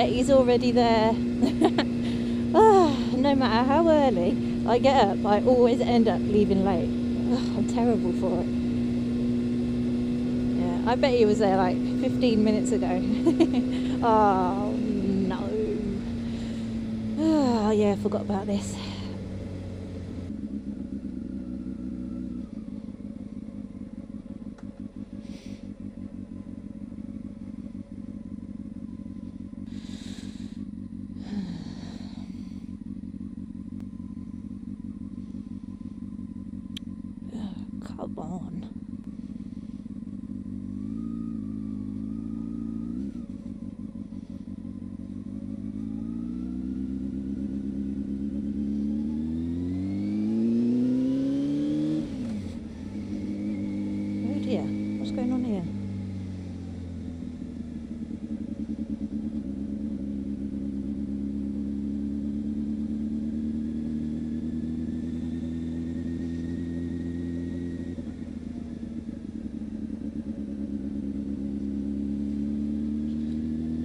bet he's already there. No matter how early I get up, I always end up leaving late. I'm terrible for it. Yeah, I bet he was there like 15 minutes ago. Oh no. Oh yeah, I forgot about this. Come on. Oh dear, what's going on here?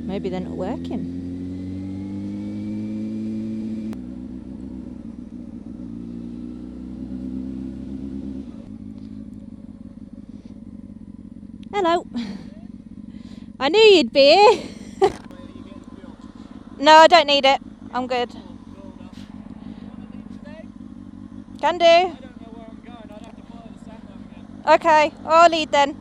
Maybe they're not working. Hello. I knew you'd be here. No, I don't need it. I'm good. Can do. I don't know where I'm going. I'd have to follow the sat nav again. Okay, I'll lead then.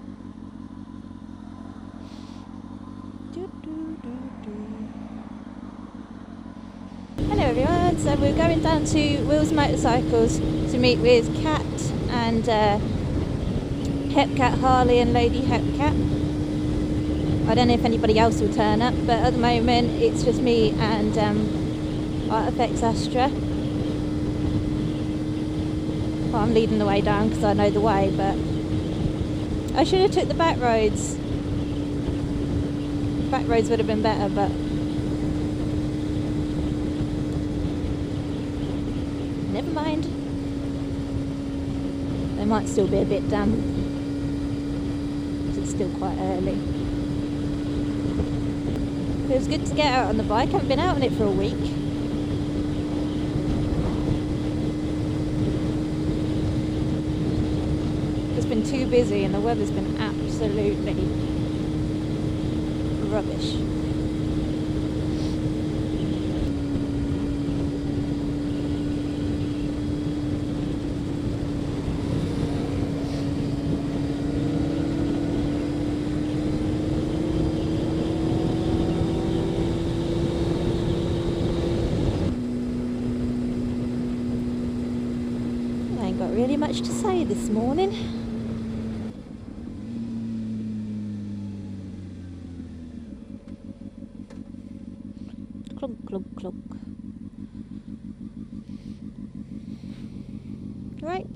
Hello everyone, so we're going down to Will's Motorcycles to meet with Kat and Hepcat Harley and Lady Hepcat. I don't know if anybody else will turn up, but at the moment it's just me and Artifex-Astra. Well, I'm leading the way down because I know the way, but I should have took the back roads. Back roads would have been better, but never mind. They might still be a bit damp because it's still quite early. Feels good to get out on the bike. I haven't been out on it for a week. It's been too busy and the weather's been absolutely rubbish. I ain't got really much to say this morning. Clunk, clunk, clunk. Right.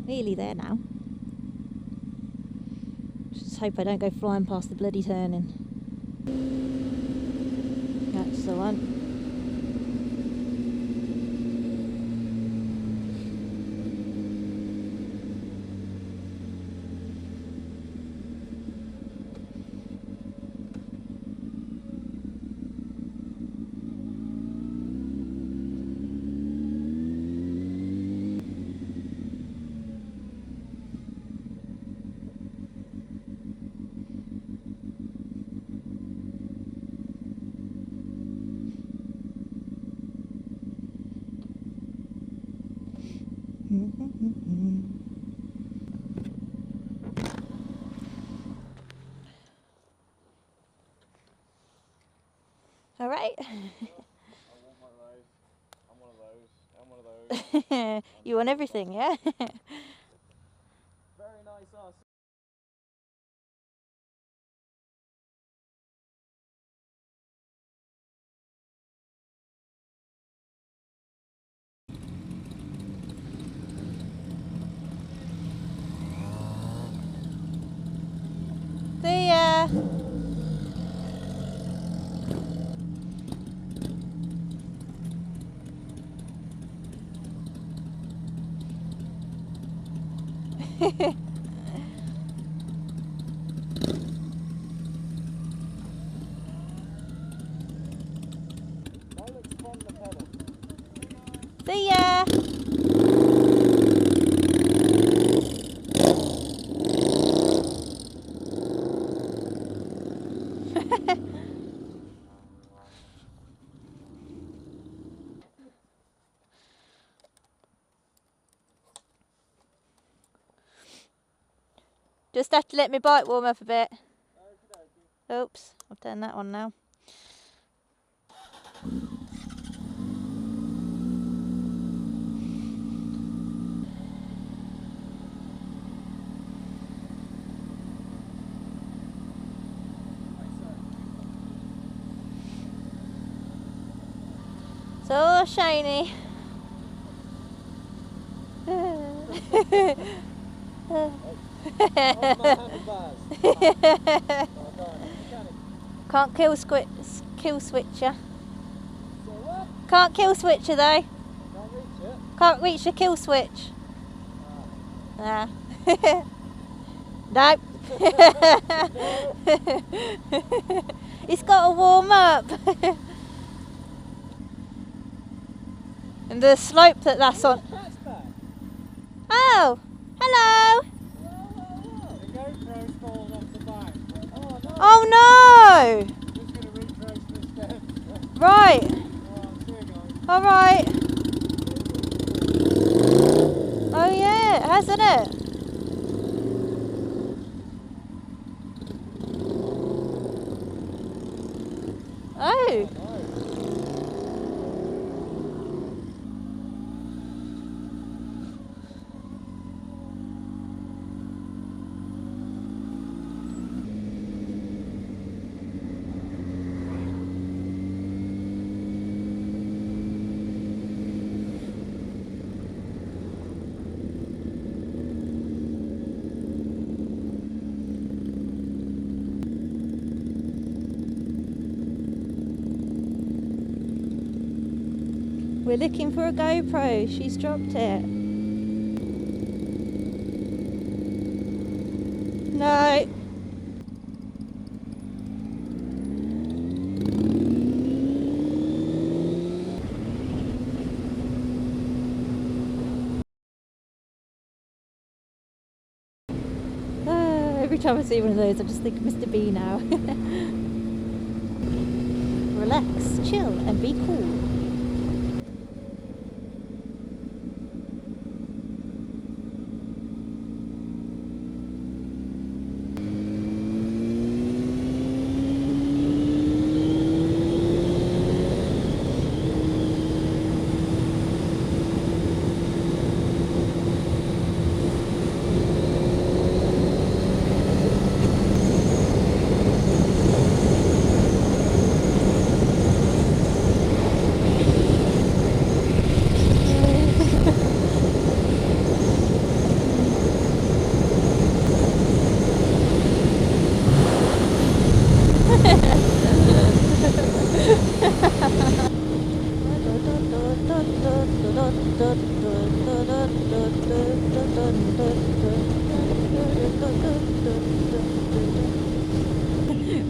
Nearly there now. Just hope I don't go flying past the bloody turning. That's the one. All right. I want one of those. I'm one of those. I'm one of those. You want everything, yeah? Very nice ass. See ya. Just have to let my bike warm up a bit. Oops, I'll turn that on now. It's all shiny. Can't kill switcher. Can't kill switcher though. Can't reach the kill switch. Nah. Nope. It's got to warm up. And the slope that's on. Oh, hello. Oh no! Right. All right. Oh yeah, hasn't it? Oh. We're looking for a GoPro. She's dropped it. No. Every time I see one of those, I just think of Mr. B now. Relax, chill, and be cool.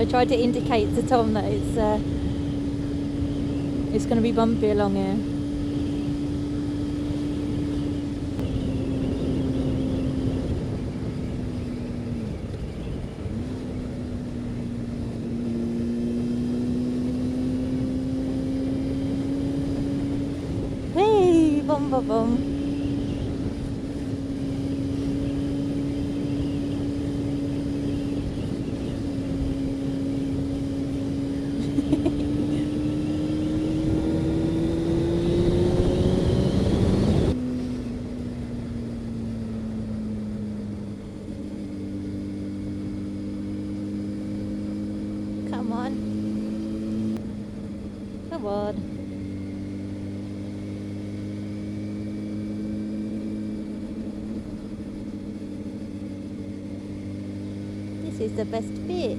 I tried to indicate to Tom that it's going to be bumpy along here. Hey, bum bum bum. Come on. Come on. This is the best bit.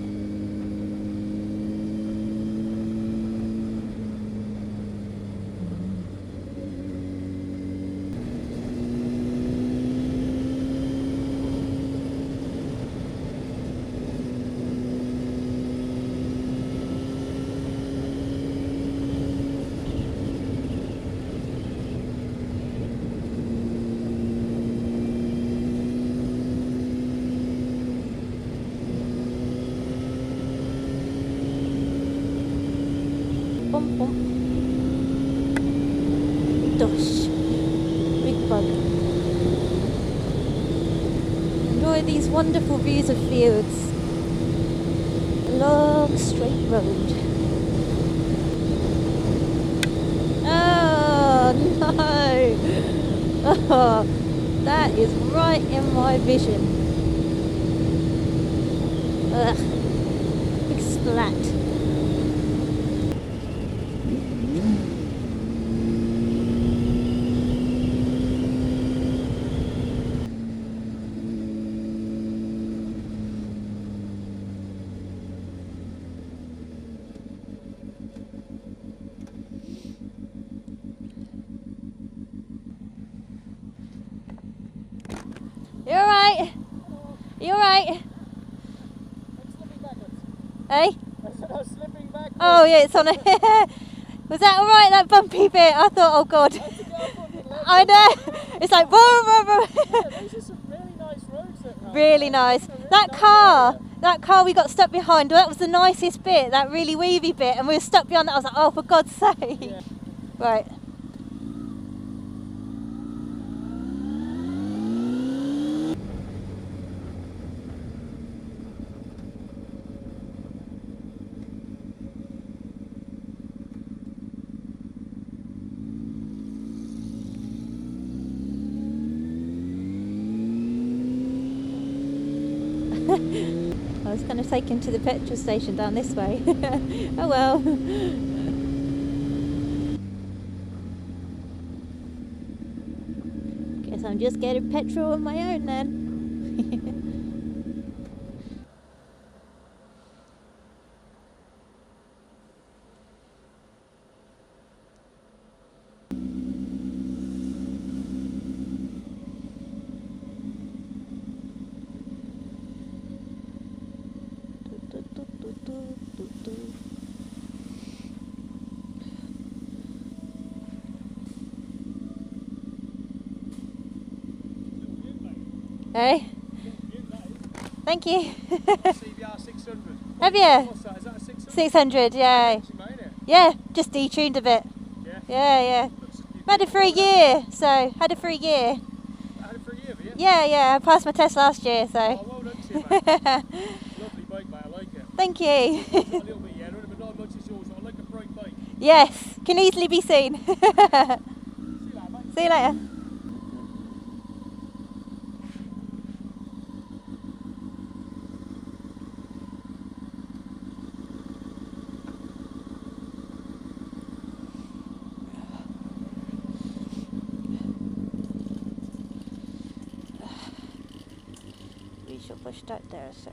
bum, bum. Dush. Big bug. Enjoy these wonderful views of fields. A long straight road. Oh no! Oh, that is right in my vision. Ugh. Big splat. You alright? You alright? Hey? I said I was slipping back. Oh yeah, it's on a... Was that alright, that bumpy bit? I thought, oh god. I know. It's like... Yeah, these are some really nice roads that have. Really nice. That car we got stuck behind, that was the nicest bit, that really weavy bit, and we were stuck behind that. I was like, oh, for God's sake. Yeah. Right. I was going to take him to the petrol station down this way. Oh well. Guess I'm just getting petrol on my own then. Hey? Thank you. CBR 600. Have you? What's that? Is that a 600? 600, yeah. She made it. Yeah, just detuned a bit. Yeah. Yeah. Had it for a year, so had it for a year. Had it for a year, have you? Yeah, I passed my test last year, so. Oh, well done to you, mate. Lovely bike, mate. I like it. Thank you. It's got a little bit yellow, but not as much as yours. I like a bright bike. Yes, can easily be seen. See you later, mate. See you later. We shall push that there a sec.